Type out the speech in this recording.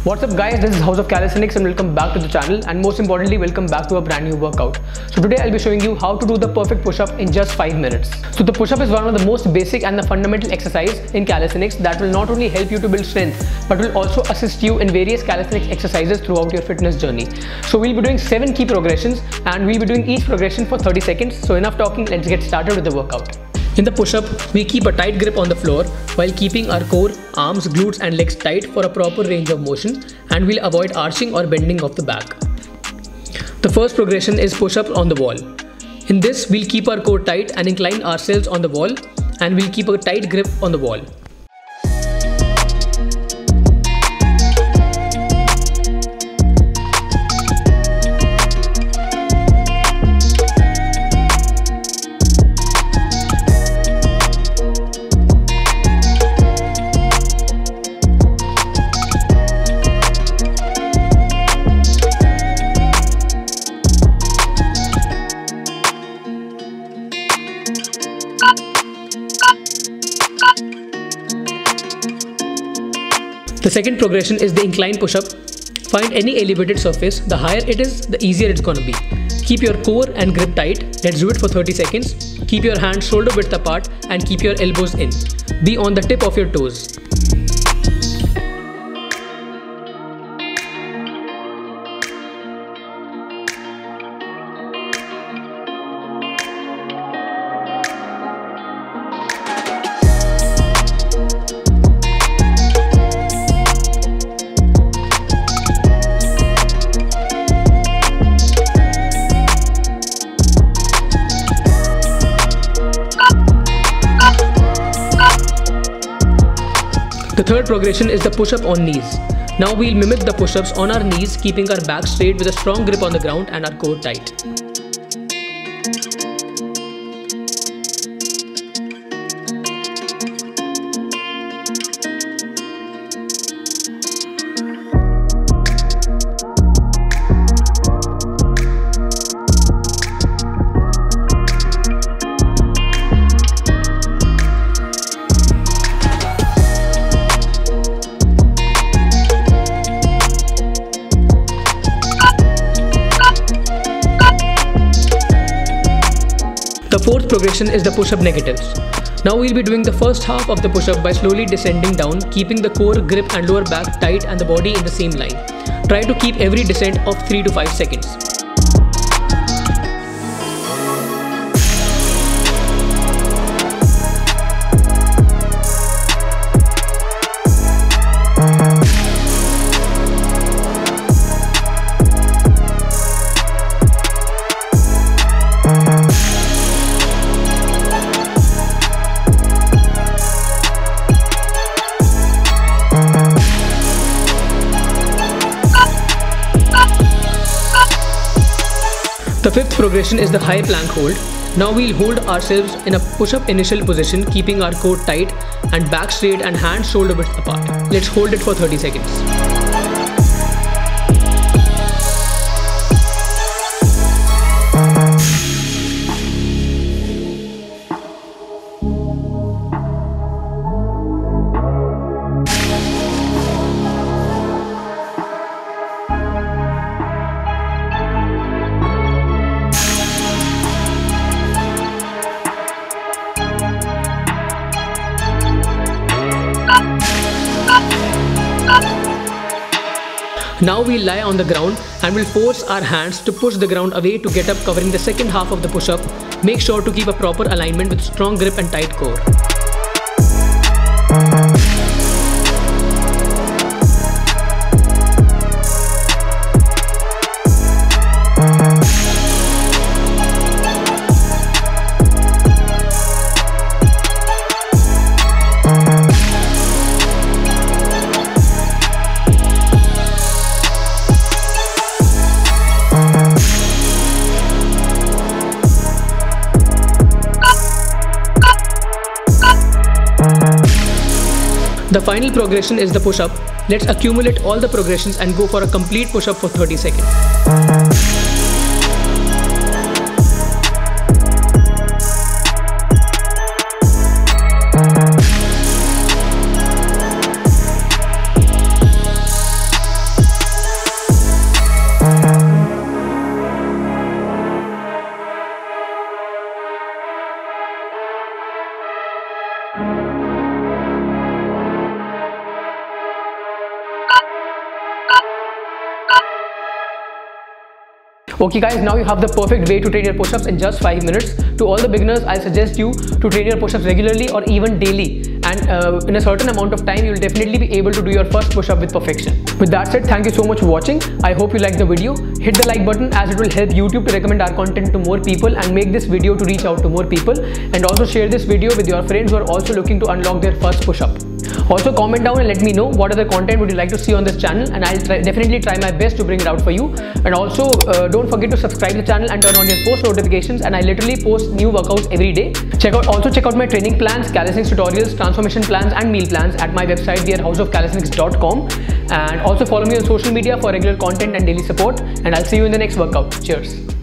What's up guys, this is House of Calisthenics and welcome back to the channel, and most importantly welcome back to a brand new workout. So today I'll be showing you how to do the perfect push-up in just 5 minutes. So the push-up is one of the most basic and the fundamental exercise in calisthenics that will not only help you to build strength but will also assist you in various calisthenics exercises throughout your fitness journey. So we'll be doing 7 key progressions and we'll be doing each progression for 30 seconds. So enough talking, let's get started with the workout. In the push-up, we keep a tight grip on the floor while keeping our core, arms, glutes and legs tight for a proper range of motion, and we'll avoid arching or bending of the back. The first progression is push-up on the wall. In this, we'll keep our core tight and incline ourselves on the wall, and we'll keep a tight grip on the wall. The second progression is the incline push-up. Find any elevated surface. The higher it is, the easier it's gonna be. Keep your core and grip tight. Let's do it for 30 seconds. Keep your hands shoulder width apart and keep your elbows in. Be on the tip of your toes. The third progression is the push-up on knees. Now we'll mimic the push-ups on our knees, keeping our back straight with a strong grip on the ground and our core tight. The fourth progression is the push-up negatives. Now we'll be doing the first half of the push-up by slowly descending down, keeping the core, grip and lower back tight and the body in the same line. Try to keep every descent of 3 to 5 seconds. The fifth progression is the high plank hold. Now we'll hold ourselves in a push-up initial position, keeping our core tight and back straight and hands shoulder width apart. Let's hold it for 30 seconds. Now we'll lie on the ground and we'll force our hands to push the ground away to get up, covering the second half of the push-up. Make sure to keep a proper alignment with strong grip and tight core. The final progression is the push-up. Let's accumulate all the progressions and go for a complete push-up for 30 seconds. Okay guys, now you have the perfect way to train your push-ups in just 5 minutes. To all the beginners, I suggest you to train your push-ups regularly or even daily, and in a certain amount of time you will definitely be able to do your first push-up with perfection. With that said, thank you so much for watching. I hope you liked the video. Hit the like button as it will help YouTube to recommend our content to more people and make this video to reach out to more people, and also share this video with your friends who are also looking to unlock their first push-up. Also comment down and let me know what other content would you like to see on this channel, and I'll definitely try my best to bring it out for you. And also don't forget to subscribe to the channel and turn on your post notifications, and I literally post new workouts every day. Also check out my training plans, calisthenics tutorials, transformation plans and meal plans at my website houseofcalisthenics.com, and also follow me on social media for regular content and daily support, and I'll see you in the next workout. Cheers.